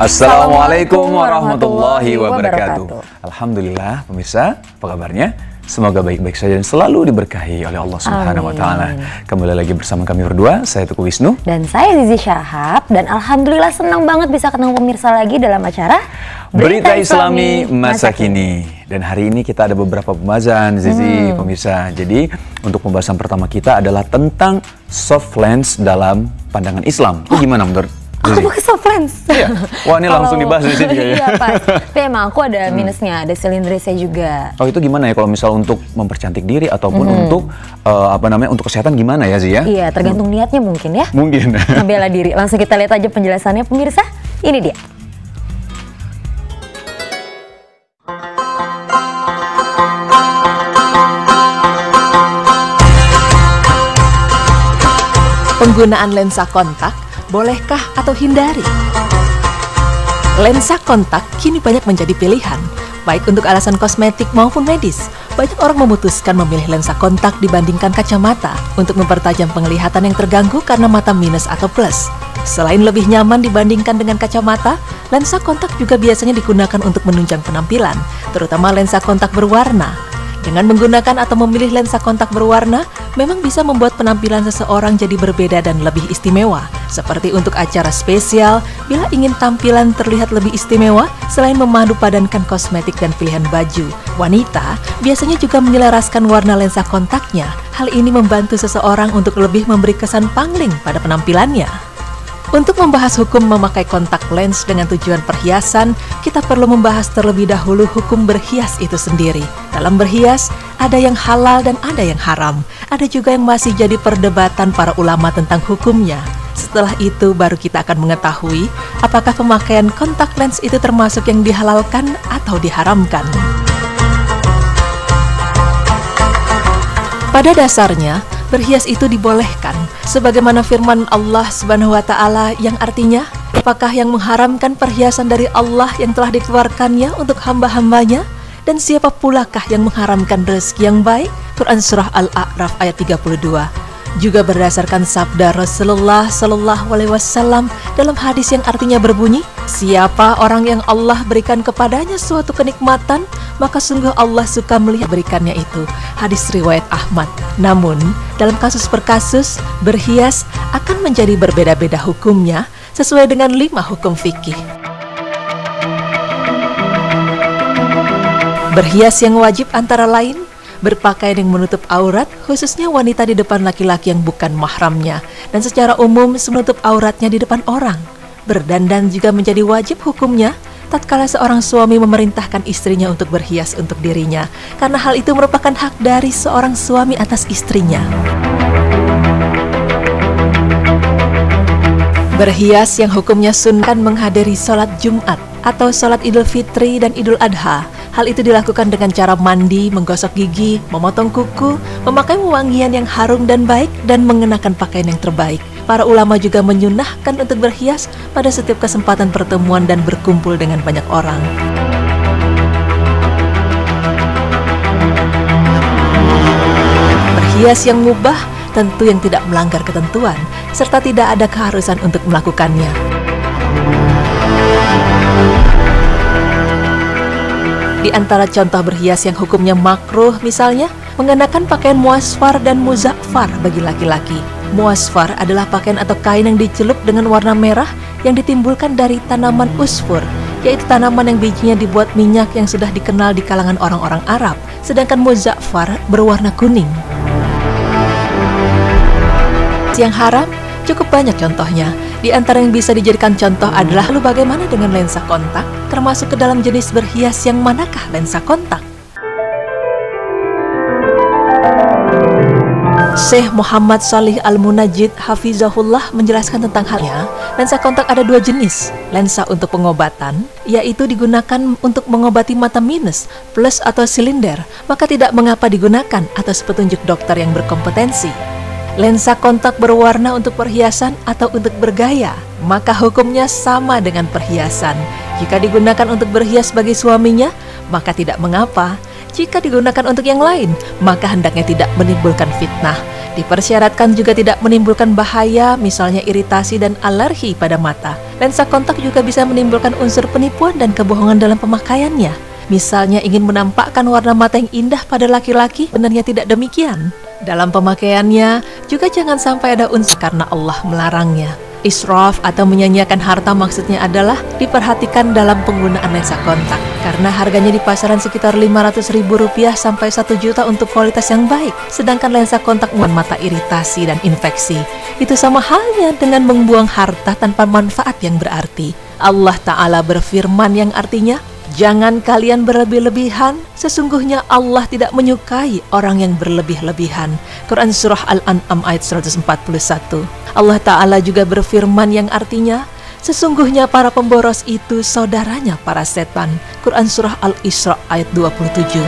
Assalamualaikum warahmatullahi wabarakatuh. Alhamdulillah pemirsa, apa kabarnya? Semoga baik-baik saja dan selalu diberkahi oleh Allah Subhanahu wa Ta'ala. Kembali lagi bersama kami berdua, saya Teguh Wisnu dan saya Zizi Syahab, dan alhamdulillah senang banget bisa ketemu pemirsa lagi dalam acara Berita Islami Masa Kini. Dan hari ini kita ada beberapa pembahasan, Zizi, pemirsa. Jadi untuk pembahasan pertama kita adalah tentang soft lens dalam pandangan Islam. Itu gimana menurut aku pakai soft lens. Iya. Wah, ini langsung dibahas di sini kayaknya. Iya, Pak. Tapi emang aku ada minusnya, ada silindrisnya juga. Oh, itu gimana ya kalau misal untuk mempercantik diri ataupun untuk untuk kesehatan gimana ya, Zi ya? Iya, tergantung niatnya mungkin ya. Mungkin. Ngebela diri. Langsung kita lihat aja penjelasannya pemirsa. Ini dia. Penggunaan lensa kontak, bolehkah atau hindari? Lensa kontak kini banyak menjadi pilihan, baik untuk alasan kosmetik maupun medis. Banyak orang memutuskan memilih lensa kontak dibandingkan kacamata untuk mempertajam penglihatan yang terganggu karena mata minus atau plus. Selain lebih nyaman dibandingkan dengan kacamata, lensa kontak juga biasanya digunakan untuk menunjang penampilan, terutama lensa kontak berwarna. Dengan menggunakan atau memilih lensa kontak berwarna, memang bisa membuat penampilan seseorang jadi berbeda dan lebih istimewa. Seperti untuk acara spesial, bila ingin tampilan terlihat lebih istimewa, selain memadu padankan kosmetik dan pilihan baju, wanita biasanya juga menyelaraskan warna lensa kontaknya. Hal ini membantu seseorang untuk lebih memberi kesan pangling pada penampilannya. Untuk membahas hukum memakai kontak lens dengan tujuan perhiasan, kita perlu membahas terlebih dahulu hukum berhias itu sendiri. Dalam berhias, ada yang halal dan ada yang haram. Ada juga yang masih jadi perdebatan para ulama tentang hukumnya. Setelah itu baru kita akan mengetahui apakah pemakaian kontak lens itu termasuk yang dihalalkan atau diharamkan. Pada dasarnya, berhias itu dibolehkan, sebagaimana firman Allah Subhanahu wa Ta'ala yang artinya, apakah yang mengharamkan perhiasan dari Allah yang telah dikeluarkannya untuk hamba-hambanya? Dan siapa pulakah yang mengharamkan rezeki yang baik? Quran Surah Al-A'raf ayat 32. Juga berdasarkan sabda Rasulullah Sallallahu Alaihi Wasallam dalam hadis yang artinya berbunyi, siapa orang yang Allah berikan kepadanya suatu kenikmatan, maka sungguh Allah suka melihat berikannya itu. Hadis riwayat Ahmad. Namun, dalam kasus per kasus, berhias akan menjadi berbeda-beda hukumnya sesuai dengan 5 hukum fikih. Berhias yang wajib antara lain, berpakaian yang menutup aurat, khususnya wanita di depan laki-laki yang bukan mahramnya, dan secara umum menutup auratnya di depan orang. Berdandan juga menjadi wajib hukumnya tatkala seorang suami memerintahkan istrinya untuk berhias untuk dirinya, karena hal itu merupakan hak dari seorang suami atas istrinya. Berhias yang hukumnya sunnah menghadiri sholat Jumat atau sholat Idul Fitri dan Idul Adha. Hal itu dilakukan dengan cara mandi, menggosok gigi, memotong kuku, memakai wewangian yang harum dan baik, dan mengenakan pakaian yang terbaik. Para ulama juga menyunahkan untuk berhias pada setiap kesempatan pertemuan dan berkumpul dengan banyak orang. Berhias yang mubah tentu yang tidak melanggar ketentuan, serta tidak ada keharusan untuk melakukannya. Di antara contoh berhias yang hukumnya makruh misalnya, mengenakan pakaian muasfar dan muzafar bagi laki-laki. Muasfar adalah pakaian atau kain yang dicelup dengan warna merah yang ditimbulkan dari tanaman usfur, yaitu tanaman yang bijinya dibuat minyak yang sudah dikenal di kalangan orang-orang Arab, sedangkan muzafar berwarna kuning. Yang haram cukup banyak contohnya. Di antara yang bisa dijadikan contoh adalah lalu bagaimana dengan lensa kontak, termasuk ke dalam jenis berhias yang manakah lensa kontak? Syekh Muhammad Shalih Al-Munajjid Hafizahullah menjelaskan tentang halnya. Lensa kontak ada 2 jenis. Lensa untuk pengobatan, yaitu digunakan untuk mengobati mata minus, plus atau silinder, maka tidak mengapa digunakan atas petunjuk dokter yang berkompetensi. Lensa kontak berwarna untuk perhiasan atau untuk bergaya, maka hukumnya sama dengan perhiasan. Jika digunakan untuk berhias bagi suaminya, maka tidak mengapa. Jika digunakan untuk yang lain, maka hendaknya tidak menimbulkan fitnah. Dipersyaratkan juga tidak menimbulkan bahaya, misalnya iritasi dan alergi pada mata. Lensa kontak juga bisa menimbulkan unsur penipuan dan kebohongan dalam pemakaiannya. Misalnya ingin menampakkan warna mata yang indah pada laki-laki, benarnya tidak demikian. Dalam pemakaiannya, juga jangan sampai ada unsur karena Allah melarangnya. Israf atau menyanyiakan harta maksudnya adalah diperhatikan dalam penggunaan lensa kontak. Karena harganya di pasaran sekitar Rp500.000 sampai Rp1 juta untuk kualitas yang baik. Sedangkan lensa kontak membuat mata iritasi dan infeksi. Itu sama halnya dengan membuang harta tanpa manfaat yang berarti. Allah Ta'ala berfirman yang artinya, jangan kalian berlebih-lebihan, sesungguhnya Allah tidak menyukai orang yang berlebih-lebihan. Quran Surah Al-An'am ayat 141. Allah Ta'ala juga berfirman yang artinya, sesungguhnya para pemboros itu saudaranya para setan. Quran Surah Al-Isra ayat 27.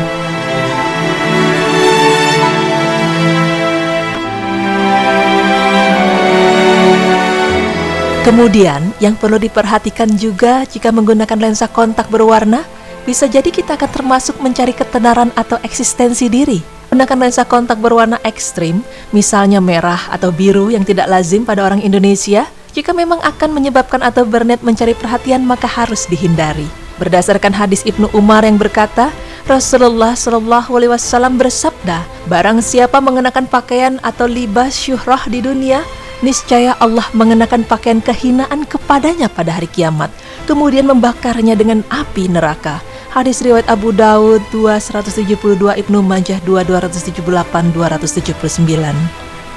Kemudian, yang perlu diperhatikan juga jika menggunakan lensa kontak berwarna, bisa jadi kita akan termasuk mencari ketenaran atau eksistensi diri. Menggunakan lensa kontak berwarna ekstrim, misalnya merah atau biru yang tidak lazim pada orang Indonesia, jika memang akan menyebabkan atau berniat mencari perhatian, maka harus dihindari. Berdasarkan hadis Ibnu Umar yang berkata, Rasulullah SAW bersabda, barang siapa mengenakan pakaian atau libas syuhrah di dunia, niscaya Allah mengenakan pakaian kehinaan kepadanya pada hari kiamat, kemudian membakarnya dengan api neraka. Hadis riwayat Abu Daud 2172, Ibnu Majah 2278-279.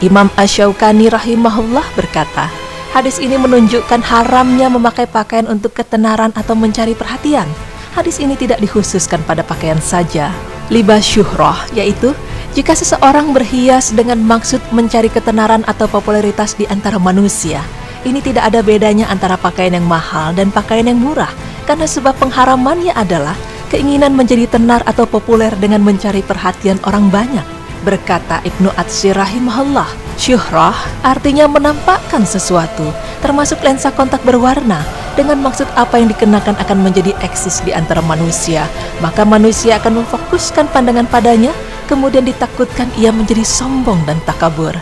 Imam Asy-Syaukani rahimahullah berkata, hadis ini menunjukkan haramnya memakai pakaian untuk ketenaran atau mencari perhatian. Hadis ini tidak dikhususkan pada pakaian saja. Libas syuhrah, yaitu jika seseorang berhias dengan maksud mencari ketenaran atau popularitas di antara manusia. Ini tidak ada bedanya antara pakaian yang mahal dan pakaian yang murah, karena sebab pengharamannya adalah keinginan menjadi tenar atau populer dengan mencari perhatian orang banyak. Berkata Ibnu Atsir rahimahullah, syuhrah artinya menampakkan sesuatu, termasuk lensa kontak berwarna, dengan maksud apa yang dikenakan akan menjadi eksis di antara manusia. Maka manusia akan memfokuskan pandangan padanya, kemudian ditakutkan ia menjadi sombong dan takabur.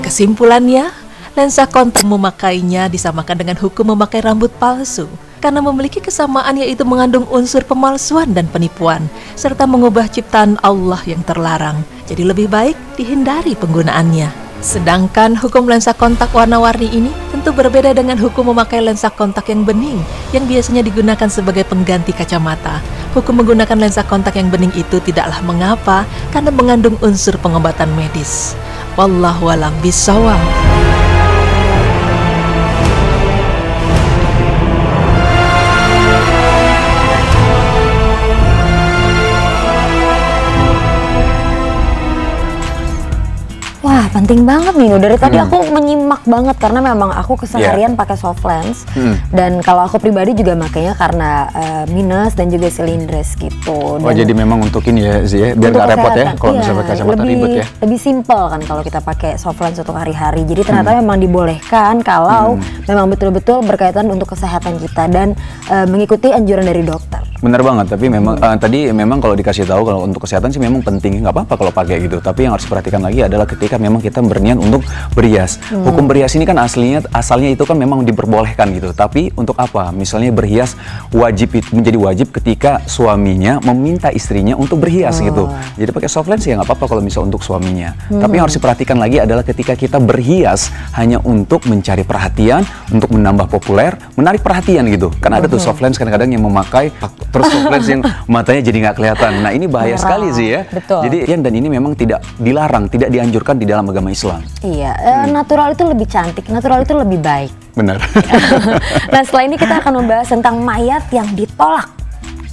Kesimpulannya, lensa kontak memakainya disamakan dengan hukum memakai rambut palsu, karena memiliki kesamaan yaitu mengandung unsur pemalsuan dan penipuan, serta mengubah ciptaan Allah yang terlarang. Jadi lebih baik dihindari penggunaannya. Sedangkan hukum lensa kontak warna-warni ini tentu berbeda dengan hukum memakai lensa kontak yang bening, yang biasanya digunakan sebagai pengganti kacamata. Hukum menggunakan lensa kontak yang bening itu tidaklah mengapa, karena mengandung unsur pengobatan medis. Wallahu a'lam bishawab. Wah, penting banget nih. Dari tadi aku menyimak banget karena memang aku keseharian pakai soft lens. Dan kalau aku pribadi juga makanya karena minus dan juga silindris gitu. Oh, jadi memang untuk ini ya, Zi, ya, biar nggak repot ya kalau misalnya pakai kacamata ribet ya. Lebih simple kan kalau kita pakai soft lens untuk hari-hari. Jadi ternyata memang dibolehkan kalau memang betul-betul berkaitan untuk kesehatan kita dan mengikuti anjuran dari dokter. Benar banget, tapi memang tadi memang kalau dikasih tahu kalau untuk kesehatan sih memang penting, nggak apa-apa kalau pakai gitu. Tapi yang harus diperhatikan lagi adalah ketika memang kita berniat untuk berhias. Hukum berhias ini kan asalnya itu kan memang diperbolehkan gitu. Tapi untuk apa? Misalnya berhias menjadi wajib ketika suaminya meminta istrinya untuk berhias gitu. Jadi pakai soft lens ya nggak apa-apa kalau misalnya untuk suaminya. Tapi yang harus diperhatikan lagi adalah ketika kita berhias hanya untuk mencari perhatian, untuk menambah populer, menarik perhatian gitu. Karena ada tuh soft lens kadang-kadang yang memakai terus soft lens yang matanya jadi nggak kelihatan. Nah ini bahaya sekali sih ya. Betul. Jadi dan ini memang tidak dilarang, tidak dianjurkan di dalam agama Islam. Iya, natural itu lebih cantik, natural itu lebih baik. Benar. Nah setelah ini kita akan membahas tentang mayat yang ditolak.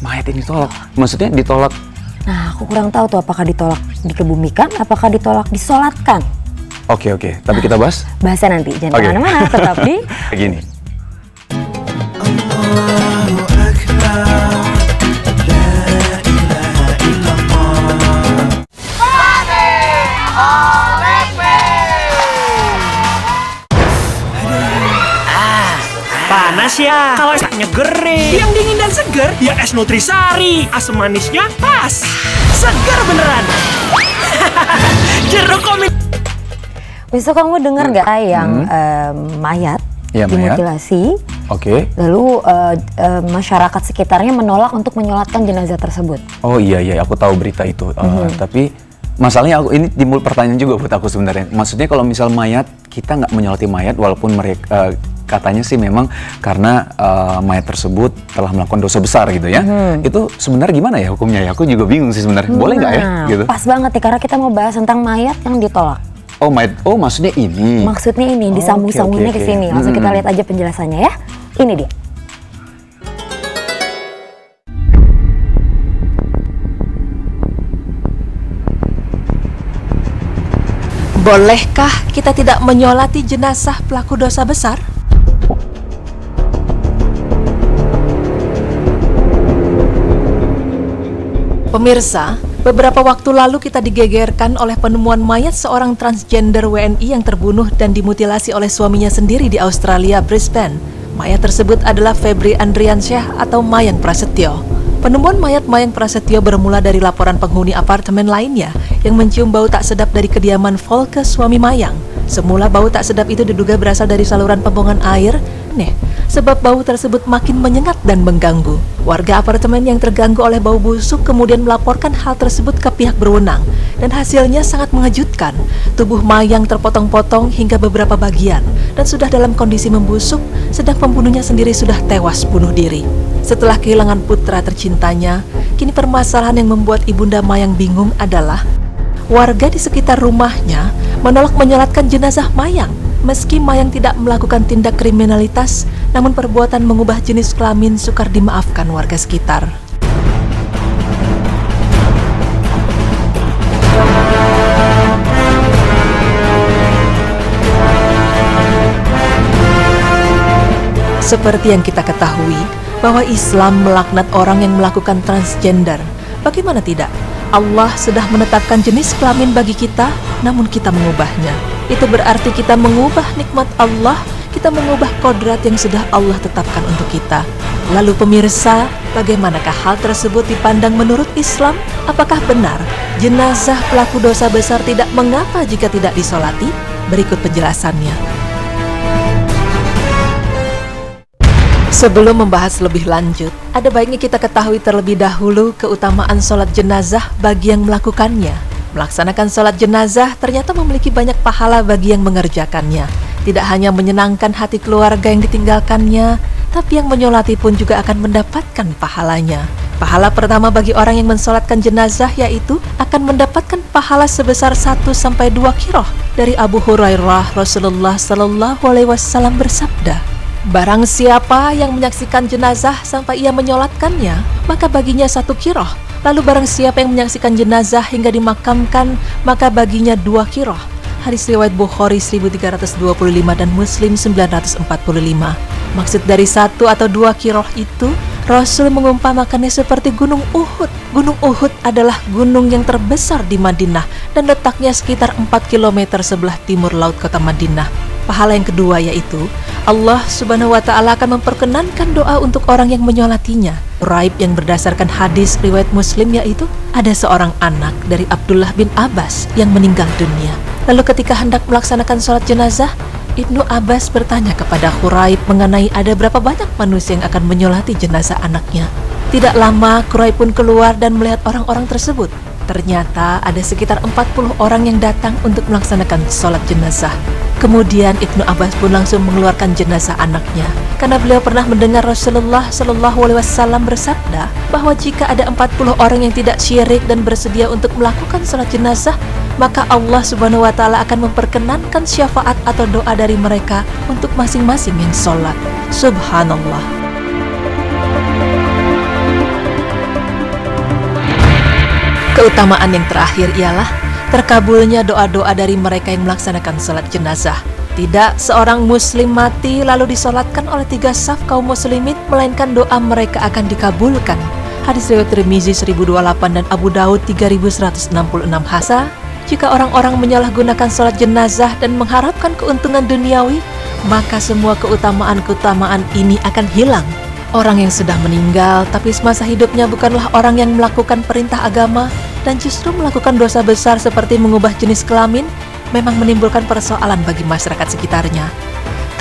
Mayat yang ditolak? Maksudnya ditolak? Nah aku kurang tahu tuh apakah ditolak dikebumikan, apakah ditolak disolatkan. Oke, tapi kita bahas? Bahasnya nanti, jangan kemana-mana, tetap di Begini. aja. Kalau es nyegerin. Yang dingin dan seger, ya es Nutrisari. Asam manisnya pas. Seger beneran. Jeruk komik. Besok kamu dengar nggak yang mayat Ya, dimutilasi? Oke. Lalu masyarakat sekitarnya menolak untuk menyolatkan jenazah tersebut. Oh iya, aku tahu berita itu. Tapi masalahnya ini timbul pertanyaan juga buat aku sebenarnya. Maksudnya kalau misal mayat, kita nggak menyolati mayat walaupun mereka katanya sih memang karena mayat tersebut telah melakukan dosa besar gitu ya. Itu sebenarnya gimana ya hukumnya ya? Aku juga bingung sih sebenarnya. Boleh nggak ya? Gitu. Pas banget nih karena kita mau bahas tentang mayat yang ditolak. Oh, mayat. Oh, maksudnya ini. Maksudnya ini disambung-sambungnya ke sini. Langsung kita lihat aja penjelasannya ya. Ini dia. Bolehkah kita tidak menyolati jenazah pelaku dosa besar? Pemirsa, beberapa waktu lalu kita digegerkan oleh penemuan mayat seorang transgender WNI yang terbunuh dan dimutilasi oleh suaminya sendiri di Australia, Brisbane. Mayat tersebut adalah Febri Andriansyah atau Mayang Prasetyo. Penemuan mayat Mayang Prasetyo bermula dari laporan penghuni apartemen lainnya yang mencium bau tak sedap dari kediaman Volke, suami Mayang. Semula bau tak sedap itu diduga berasal dari saluran pembuangan air. Sebab bau tersebut makin menyengat dan mengganggu. Warga apartemen yang terganggu oleh bau busuk kemudian melaporkan hal tersebut ke pihak berwenang. Dan hasilnya sangat mengejutkan. Tubuh Mayang terpotong-potong hingga beberapa bagian dan sudah dalam kondisi membusuk, sedang pembunuhnya sendiri sudah tewas bunuh diri. Setelah kehilangan putra tercintanya, kini permasalahan yang membuat ibunda Mayang bingung adalah warga di sekitar rumahnya menolak menyolatkan jenazah Mayang. Meski Mayang tidak melakukan tindak kriminalitas, namun perbuatan mengubah jenis kelamin sukar dimaafkan warga sekitar. Seperti yang kita ketahui, bahwa Islam melaknat orang yang melakukan transgender. Bagaimana tidak? Allah sudah menetapkan jenis kelamin bagi kita, namun kita mengubahnya. Itu berarti kita mengubah nikmat Allah, kita mengubah kodrat yang sudah Allah tetapkan untuk kita. Lalu pemirsa, bagaimanakah hal tersebut dipandang menurut Islam? Apakah benar jenazah pelaku dosa besar tidak mengapa jika tidak disolati? Berikut penjelasannya. Sebelum membahas lebih lanjut, ada baiknya kita ketahui terlebih dahulu keutamaan sholat jenazah bagi yang melakukannya. Melaksanakan sholat jenazah ternyata memiliki banyak pahala bagi yang mengerjakannya. Tidak hanya menyenangkan hati keluarga yang ditinggalkannya, tapi yang menyolati pun juga akan mendapatkan pahalanya. Pahala pertama bagi orang yang mensolatkan jenazah yaitu akan mendapatkan pahala sebesar 1-2 kiroh. Dari Abu Hurairah, Rasulullah SAW bersabda, barang siapa yang menyaksikan jenazah sampai ia menyolatkannya, maka baginya 1 kiroh. Lalu barang siapa yang menyaksikan jenazah hingga dimakamkan, maka baginya 2 kiroh. Hadis riwayat Bukhari 1325 dan Muslim 945. Maksud dari 1 atau 2 kiroh itu, Rasul mengumpamakannya seperti Gunung Uhud. Gunung Uhud adalah gunung yang terbesar di Madinah dan letaknya sekitar 4 km sebelah timur laut kota Madinah. Pahala yang kedua yaitu Allah Subhanahu wa Ta'ala akan memperkenankan doa untuk orang yang menyolatinya. Raib yang berdasarkan hadis riwayat Muslim yaitu ada seorang anak dari Abdullah bin Abbas yang meninggal dunia. Lalu ketika hendak melaksanakan sholat jenazah, Ibnu Abbas bertanya kepada Quraib mengenai ada berapa banyak manusia yang akan menyolati jenazah anaknya. Tidak lama Quraib pun keluar dan melihat orang-orang tersebut. Ternyata ada sekitar 40 orang yang datang untuk melaksanakan sholat jenazah. Kemudian Ibnu Abbas pun langsung mengeluarkan jenazah anaknya, karena beliau pernah mendengar Rasulullah SAW bersabda bahwa jika ada 40 orang yang tidak syirik dan bersedia untuk melakukan sholat jenazah, maka Allah Subhanahu wa Ta'ala akan memperkenankan syafaat atau doa dari mereka untuk masing-masing yang sholat. Subhanallah. Keutamaan yang terakhir ialah terkabulnya doa-doa dari mereka yang melaksanakan sholat jenazah. Tidak seorang muslim mati lalu disolatkan oleh 3 saf kaum muslimin, melainkan doa mereka akan dikabulkan. Hadis riwayat Tirmizi 1028 dan Abu Daud 3166 hasa. Jika orang-orang menyalahgunakan sholat jenazah dan mengharapkan keuntungan duniawi, maka semua keutamaan-keutamaan ini akan hilang. Orang yang sudah meninggal tapi semasa hidupnya bukanlah orang yang melakukan perintah agama dan justru melakukan dosa besar seperti mengubah jenis kelamin, memang menimbulkan persoalan bagi masyarakat sekitarnya.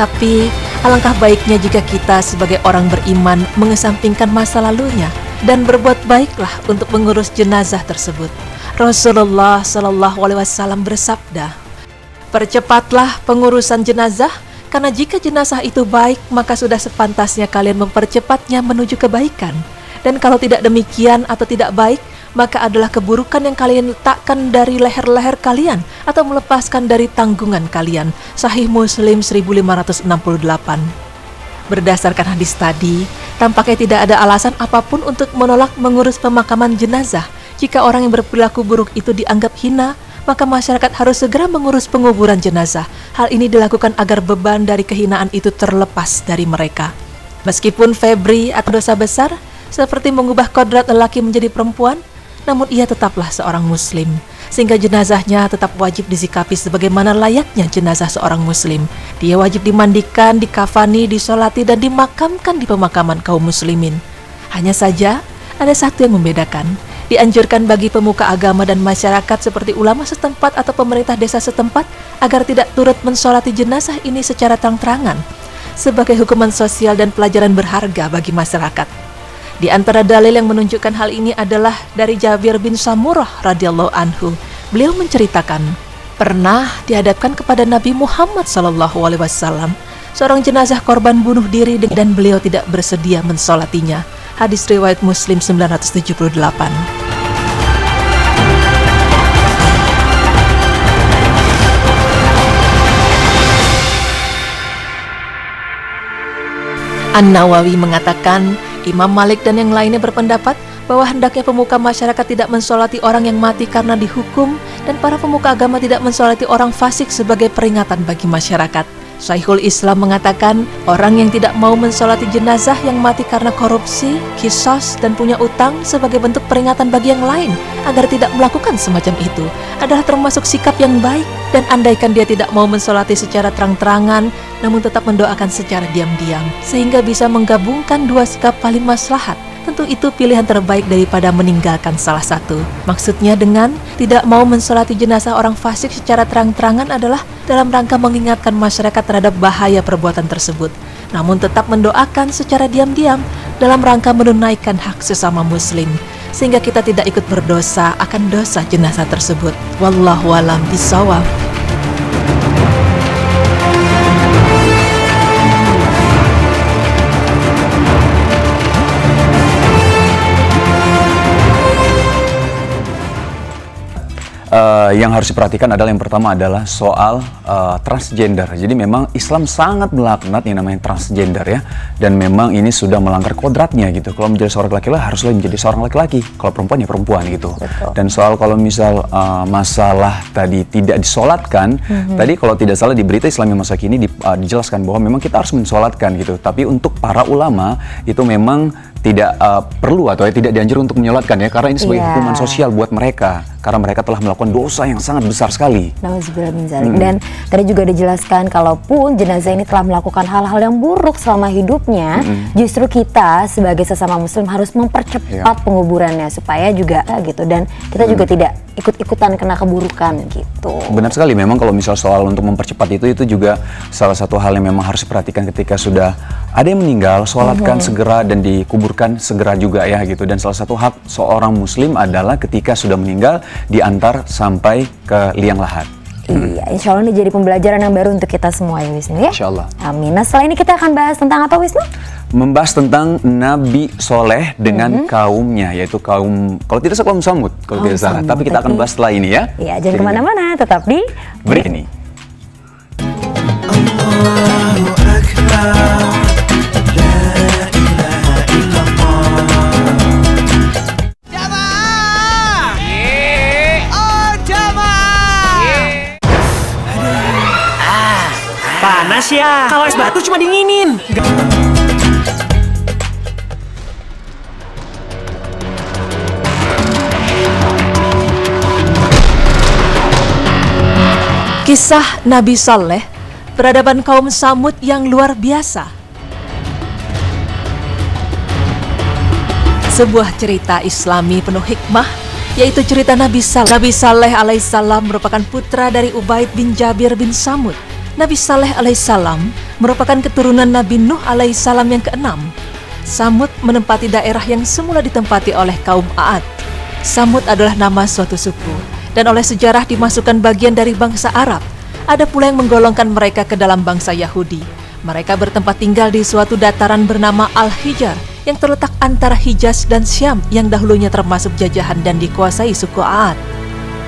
Tapi alangkah baiknya jika kita sebagai orang beriman mengesampingkan masa lalunya dan berbuat baiklah untuk mengurus jenazah tersebut. Rasulullah SAW bersabda, "Percepatlah pengurusan jenazah, karena jika jenazah itu baik, maka sudah sepantasnya kalian mempercepatnya menuju kebaikan. Dan kalau tidak demikian atau tidak baik, maka adalah keburukan yang kalian letakkan dari leher-leher kalian atau melepaskan dari tanggungan kalian." Sahih Muslim 1568. Berdasarkan hadis tadi, tampaknya tidak ada alasan apapun untuk menolak mengurus pemakaman jenazah. Jika orang yang berperilaku buruk itu dianggap hina, maka masyarakat harus segera mengurus penguburan jenazah. Hal ini dilakukan agar beban dari kehinaan itu terlepas dari mereka. Meskipun Febri atau dosa besar, seperti mengubah kodrat lelaki menjadi perempuan, namun ia tetaplah seorang muslim, sehingga jenazahnya tetap wajib disikapi sebagaimana layaknya jenazah seorang muslim. Dia wajib dimandikan, dikafani, disolati, dan dimakamkan di pemakaman kaum muslimin. Hanya saja, ada satu yang membedakan. Dianjurkan bagi pemuka agama dan masyarakat seperti ulama setempat atau pemerintah desa setempat agar tidak turut mensolati jenazah ini secara terang-terangan sebagai hukuman sosial dan pelajaran berharga bagi masyarakat. Di antara dalil yang menunjukkan hal ini adalah dari Jabir bin Samurah radhiyallahu anhu. Beliau menceritakan, pernah dihadapkan kepada Nabi Muhammad SAW seorang jenazah korban bunuh diri dan beliau tidak bersedia mensolatinya. Hadis riwayat Muslim 978. An-Nawawi mengatakan, Imam Malik dan yang lainnya berpendapat bahwa hendaknya pemuka masyarakat tidak mensolati orang yang mati karena dihukum dan para pemuka agama tidak mensolati orang fasik sebagai peringatan bagi masyarakat. Syekhul Islam mengatakan, orang yang tidak mau mensolati jenazah yang mati karena korupsi, kisos, dan punya utang sebagai bentuk peringatan bagi yang lain agar tidak melakukan semacam itu adalah termasuk sikap yang baik. Dan andaikan dia tidak mau mensolati secara terang-terangan, namun tetap mendoakan secara diam-diam, sehingga bisa menggabungkan dua sikap paling maslahat, tentu itu pilihan terbaik daripada meninggalkan salah satu. Maksudnya dengan tidak mau mensolati jenazah orang fasik secara terang-terangan adalah dalam rangka mengingatkan masyarakat terhadap bahaya perbuatan tersebut, namun tetap mendoakan secara diam-diam dalam rangka menunaikan hak sesama muslim, sehingga kita tidak ikut berdosa akan dosa jenazah tersebut. Wallahu a'lam bishawab. Yang harus diperhatikan adalah yang pertama adalah soal transgender. Jadi memang Islam sangat melaknat yang namanya transgender ya, dan memang ini sudah melanggar kodratnya gitu. Kalau menjadi seorang laki-laki haruslah menjadi seorang laki-laki, kalau perempuan ya perempuan gitu. Betul. Dan soal kalau misal masalah tadi tidak disolatkan, tadi kalau tidak salah di berita Islam yang masa kini dijelaskan bahwa memang kita harus mensolatkan gitu. Tapi untuk para ulama itu memang tidak perlu atau tidak dianjurkan untuk menyolatkan ya, karena ini sebagai hukuman sosial buat mereka, karena mereka telah melakukan dosa yang sangat besar sekali. Dan tadi juga dijelaskan kalaupun jenazah ini telah melakukan hal-hal yang buruk selama hidupnya, justru kita sebagai sesama muslim harus mempercepat penguburannya supaya juga gitu, dan kita juga tidak ikut-ikutan kena keburukan gitu. Benar sekali, memang kalau misal soal untuk mempercepat itu juga salah satu hal yang memang harus diperhatikan ketika sudah ada yang meninggal, sholatkan segera dan dikuburkan segera juga ya gitu. Dan salah satu hak seorang muslim adalah ketika sudah meninggal diantar sampai ke liang lahat. Iya, insya Allah ini jadi pembelajaran yang baru untuk kita semua ya Wisnu ya. Insya Allah. Amin. Nah setelah ini kita akan bahas tentang apa Wisnu? Membahas tentang Nabi Soleh dengan kaumnya, yaitu kaum, kalau tidak salah kaum Samud, kalau tidak salah. Tapi kita akan bahas setelah ini ya. Iya, jangan kemana-mana, tetap di break ini. Allahu Akbar. Panas ya, kalau es batu cuma dinginin. Kisah Nabi Saleh peradaban kaum Samud yang luar biasa. Sebuah cerita Islami penuh hikmah, yaitu cerita Nabi Saleh. Nabi Saleh alaihissalam merupakan putra dari Ubaid bin Jabir bin Samud. Nabi Saleh alaihissalam merupakan keturunan Nabi Nuh alaihissalam yang keenam. Samud menempati daerah yang semula ditempati oleh kaum Aad. Samud adalah nama suatu suku, dan oleh sejarah dimasukkan bagian dari bangsa Arab. Ada pula yang menggolongkan mereka ke dalam bangsa Yahudi. Mereka bertempat tinggal di suatu dataran bernama Al-Hijar yang terletak antara Hijaz dan Syam yang dahulunya termasuk jajahan dan dikuasai suku Aad.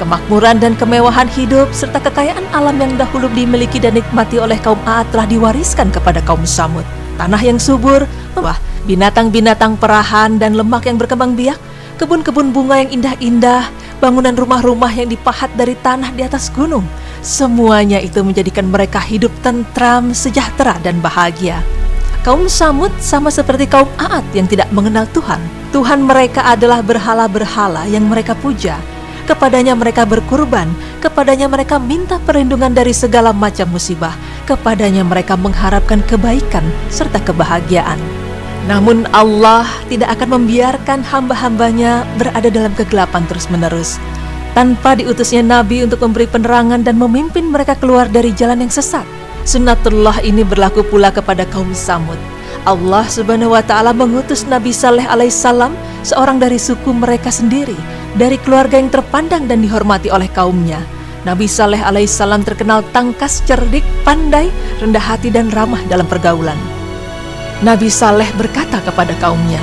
Kemakmuran dan kemewahan hidup serta kekayaan alam yang dahulu dimiliki dan dinikmati oleh kaum Aad telah diwariskan kepada kaum Samud. Tanah yang subur, binatang-binatang perahan dan lemak yang berkembang biak, kebun-kebun bunga yang indah-indah, bangunan rumah-rumah yang dipahat dari tanah di atas gunung. Semuanya itu menjadikan mereka hidup tentram, sejahtera, dan bahagia. Kaum Samud sama seperti kaum Aad yang tidak mengenal Tuhan. Tuhan mereka adalah berhala-berhala yang mereka puja. Kepadanya mereka berkurban, kepadanya mereka minta perlindungan dari segala macam musibah, kepadanya mereka mengharapkan kebaikan serta kebahagiaan. Namun Allah tidak akan membiarkan hamba-hambanya berada dalam kegelapan terus-menerus. Tanpa diutusnya Nabi untuk memberi penerangan dan memimpin mereka keluar dari jalan yang sesat. Sunnatullah ini berlaku pula kepada kaum Samud. Allah Subhanahu wa Ta'ala mengutus Nabi Saleh alaihissalam, seorang dari suku mereka sendiri, dari keluarga yang terpandang dan dihormati oleh kaumnya. Nabi Saleh alaihissalam terkenal tangkas, cerdik, pandai, rendah hati, dan ramah dalam pergaulan. Nabi Saleh berkata kepada kaumnya,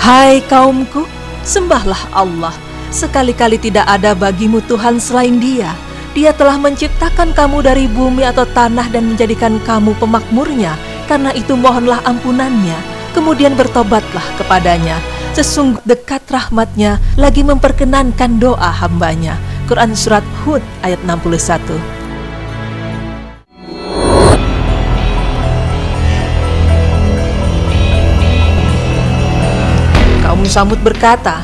"Hai kaumku, sembahlah Allah. Sekali-kali tidak ada bagimu Tuhan selain Dia. Dia telah menciptakan kamu dari bumi atau tanah dan menjadikan kamu pemakmurnya. Karena itu mohonlah ampunannya, kemudian bertobatlah kepadanya. Sesungguhnya dekat rahmatnya, lagi memperkenankan doa hambanya." Quran Surat Hud ayat 61. Kaum Samud berkata,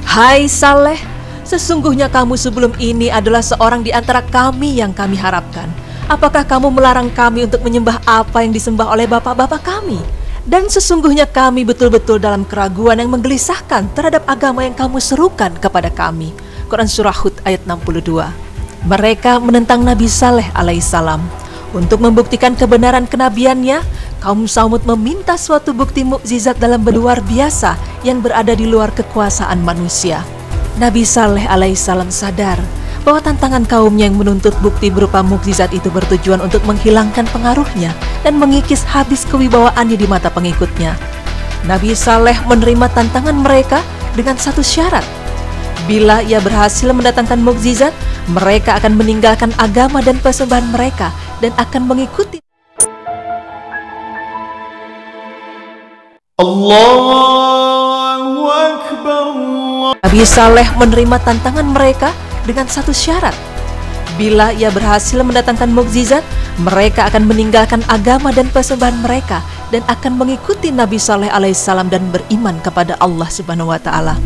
"Hai Saleh, sesungguhnya kamu sebelum ini adalah seorang di antara kami yang kami harapkan. Apakah kamu melarang kami untuk menyembah apa yang disembah oleh bapak-bapak kami? Dan sesungguhnya kami betul-betul dalam keraguan yang menggelisahkan terhadap agama yang kamu serukan kepada kami." Quran Surah Hud ayat 62. Mereka menentang Nabi Saleh alaihissalam. Untuk membuktikan kebenaran kenabiannya, kaum Samud meminta suatu bukti mukjizat dalam luar biasa yang berada di luar kekuasaan manusia. Nabi Saleh alaihissalam sadar bahwa tantangan kaumnya yang menuntut bukti berupa mukjizat itu bertujuan untuk menghilangkan pengaruhnya dan mengikis habis kewibawaannya di mata pengikutnya. Nabi Saleh menerima tantangan mereka dengan satu syarat. Bila ia berhasil mendatangkan mukjizat, mereka akan meninggalkan agama dan persembahan mereka dan akan mengikuti Allahu Akbar. Nabi Saleh menerima tantangan mereka dengan satu syarat. Bila ia berhasil mendatangkan mukjizat, mereka akan meninggalkan agama dan persembahan mereka dan akan mengikuti Nabi Saleh alaihissalam dan beriman kepada Allah Subhanahu wa Ta'ala.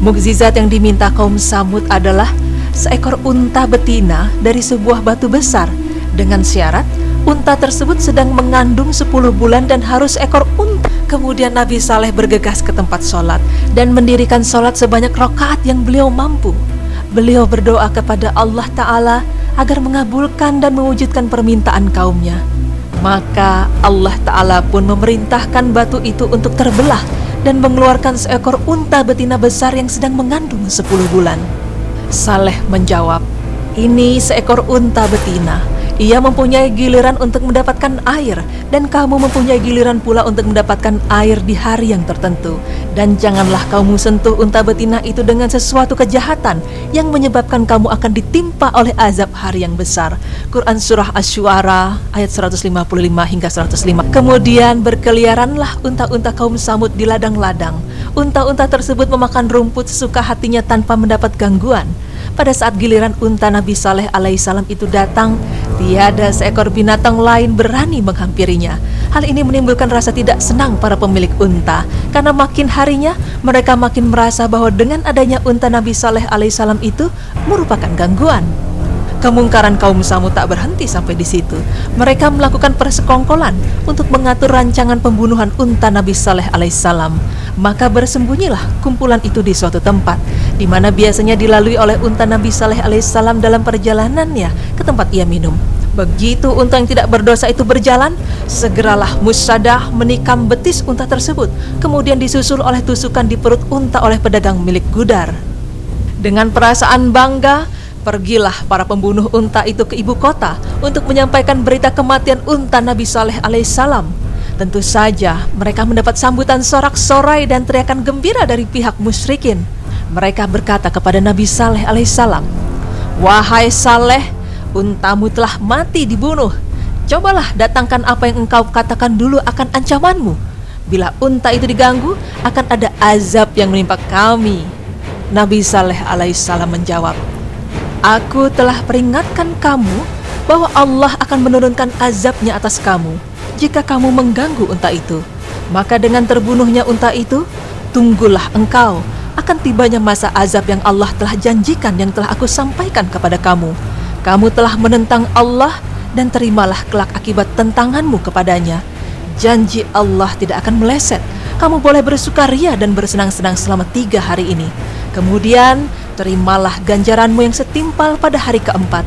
Mukjizat yang diminta kaum Samud adalah seekor unta betina dari sebuah batu besar, dengan syarat unta tersebut sedang mengandung 10 bulan dan harus ekor unta. Kemudian Nabi Saleh bergegas ke tempat sholat dan mendirikan sholat sebanyak rakaat yang beliau mampu. Beliau berdoa kepada Allah Ta'ala agar mengabulkan dan mewujudkan permintaan kaumnya. Maka Allah Ta'ala pun memerintahkan batu itu untuk terbelah dan mengeluarkan seekor unta betina besar yang sedang mengandung 10 bulan. Saleh menjawab, "Ini seekor unta betina. Ia mempunyai giliran untuk mendapatkan air, dan kamu mempunyai giliran pula untuk mendapatkan air di hari yang tertentu. Dan janganlah kamu sentuh unta betina itu dengan sesuatu kejahatan yang menyebabkan kamu akan ditimpa oleh azab hari yang besar." Quran Surah Asy-Syu'ara ayat 155 hingga 105. Kemudian berkeliaranlah unta-unta kaum Samud di ladang-ladang. Unta-unta tersebut memakan rumput sesuka hatinya tanpa mendapat gangguan. Pada saat giliran unta Nabi Saleh alaihissalam itu datang, tiada seekor binatang lain berani menghampirinya. Hal ini menimbulkan rasa tidak senang para pemilik unta, karena makin harinya mereka makin merasa bahwa dengan adanya unta Nabi Saleh alaihissalam itu merupakan gangguan. Kemungkaran kaum Samud tak berhenti sampai di situ. Mereka melakukan persekongkolan untuk mengatur rancangan pembunuhan unta Nabi Saleh alaihissalam. Maka bersembunyilah kumpulan itu di suatu tempat, di mana biasanya dilalui oleh unta Nabi Saleh alaihissalam dalam perjalanannya ke tempat ia minum. Begitu unta yang tidak berdosa itu berjalan, segeralah Musyadah menikam betis unta tersebut, kemudian disusul oleh tusukan di perut unta oleh pedagang milik Gudar. Dengan perasaan bangga, pergilah para pembunuh unta itu ke ibu kota untuk menyampaikan berita kematian unta Nabi Saleh alaihissalam. Tentu saja mereka mendapat sambutan sorak-sorai dan teriakan gembira dari pihak musyrikin. Mereka berkata kepada Nabi Saleh alaihissalam, "Wahai Saleh, untamu telah mati dibunuh. Cobalah datangkan apa yang engkau katakan dulu akan ancamanmu. Bila unta itu diganggu, akan ada azab yang menimpa kami." Nabi Saleh alaihissalam menjawab, "Aku telah peringatkan kamu bahwa Allah akan menurunkan azabnya atas kamu jika kamu mengganggu unta itu. Maka dengan terbunuhnya unta itu, tunggulah engkau akan tibanya masa azab yang Allah telah janjikan, yang telah aku sampaikan kepada kamu. Kamu telah menentang Allah dan terimalah kelak akibat tentanganmu kepadanya. Janji Allah tidak akan meleset. Kamu boleh bersukaria dan bersenang-senang selama 3 hari ini. Kemudian terimalah ganjaranmu yang setimpal pada hari keempat.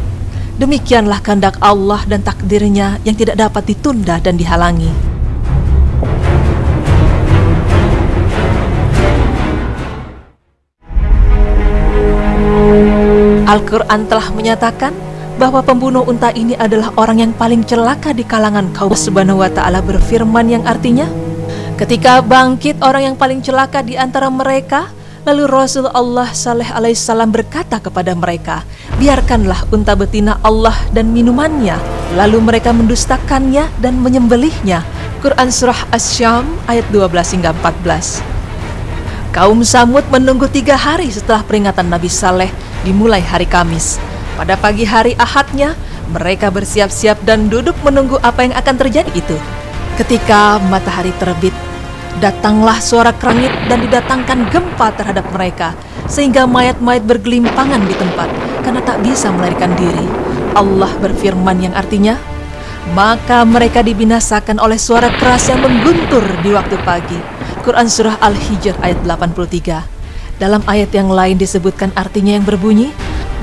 Demikianlah kehendak Allah dan takdirnya yang tidak dapat ditunda dan dihalangi." Al-Quran telah menyatakan bahwa pembunuh unta ini adalah orang yang paling celaka di kalangan kaum. Subhanahu wa ta'ala berfirman yang artinya, ketika bangkit orang yang paling celaka di antara mereka, lalu Rasulullah Saleh alaihissalam berkata kepada mereka, "Biarkanlah unta betina Allah dan minumannya." Lalu mereka mendustakannya dan menyembelihnya. Quran Surah Asy-Syam ayat 12 hingga 14. Kaum Samud menunggu 3 hari setelah peringatan Nabi Saleh dimulai hari Kamis. Pada pagi hari Ahadnya, mereka bersiap-siap dan duduk menunggu apa yang akan terjadi itu. Ketika matahari terbit, datanglah suara kerangit dan didatangkan gempa terhadap mereka, sehingga mayat-mayat bergelimpangan di tempat karena tak bisa melarikan diri. Allah berfirman yang artinya, "Maka mereka dibinasakan oleh suara keras yang mengguntur di waktu pagi." Quran Surah Al-Hijr ayat 83. Dalam ayat yang lain disebutkan artinya yang berbunyi,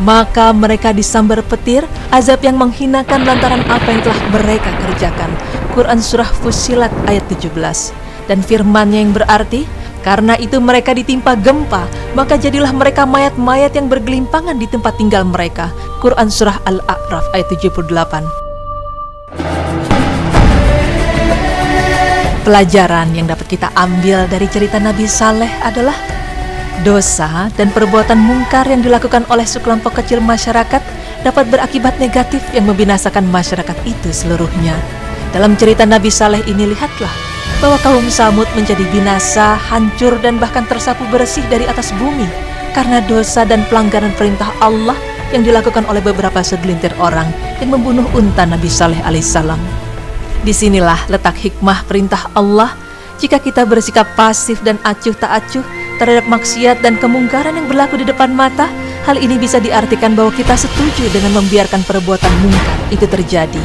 "Maka mereka disambar petir, azab yang menghinakan lantaran apa yang telah mereka kerjakan." Quran Surah Fussilat ayat 17. Dan firmannya yang berarti, "Karena itu mereka ditimpa gempa, maka jadilah mereka mayat-mayat yang bergelimpangan di tempat tinggal mereka." Quran Surah Al-A'raf ayat 78. Pelajaran yang dapat kita ambil dari cerita Nabi Saleh adalah dosa dan perbuatan mungkar yang dilakukan oleh sekelompok kecil masyarakat dapat berakibat negatif yang membinasakan masyarakat itu seluruhnya. Dalam cerita Nabi Saleh ini, lihatlah bahwa kaum Samud menjadi binasa, hancur dan bahkan tersapu bersih dari atas bumi karena dosa dan pelanggaran perintah Allah yang dilakukan oleh beberapa segelintir orang yang membunuh unta Nabi Saleh alaihissalam. Disinilah letak hikmah perintah Allah. Jika kita bersikap pasif dan acuh tak acuh terhadap maksiat dan kemungkaran yang berlaku di depan mata, hal ini bisa diartikan bahwa kita setuju dengan membiarkan perbuatan mungkar itu terjadi.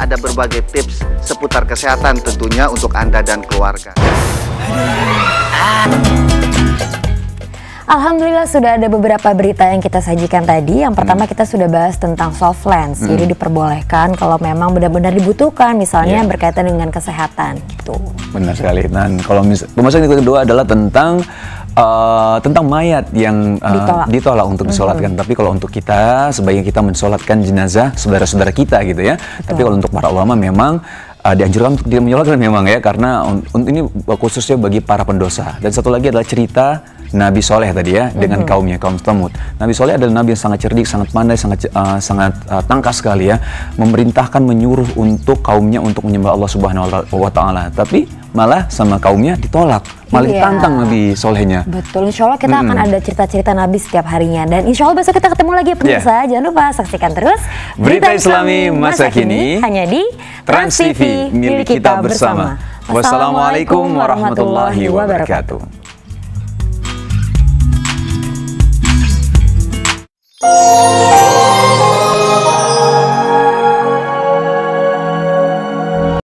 Ada berbagai tips seputar kesehatan tentunya untuk Anda dan keluarga. Alhamdulillah sudah ada beberapa berita yang kita sajikan tadi. Yang pertama kita sudah bahas tentang soft lens. Jadi diperbolehkan kalau memang benar-benar dibutuhkan, misalnya berkaitan dengan kesehatan gitu. Benar sekali. Dan kalau pembahasan yang kedua adalah tentang mayat yang ditolak untuk disolatkan. Tapi kalau untuk kita, sebaiknya kita mensolatkan jenazah saudara-saudara kita gitu ya. Betul. Tapi kalau untuk para ulama memang dianjurkan untuk tidak menyolatkan memang ya, karena ini khususnya bagi para pendosa. Dan satu lagi adalah cerita Nabi Soleh tadi ya, dengan kaumnya, kaum Tsamud. Nabi Soleh adalah nabi yang sangat cerdik, sangat pandai, sangat tangkas sekali ya, memerintahkan, menyuruh untuk kaumnya untuk menyembah Allah Subhanahu wa Ta'ala. Tapi malah sama kaumnya ditolak, malah ditantang Nabi solehnya. Betul, insya Allah kita akan ada cerita-cerita Nabi setiap harinya. Dan insya Allah besok kita ketemu lagi ya pemirsa. Jangan lupa saksikan terus Berita Islami Masa Kini hanya di Trans TV, milik kita bersama. Wassalamualaikum warahmatullahi wabarakatuh.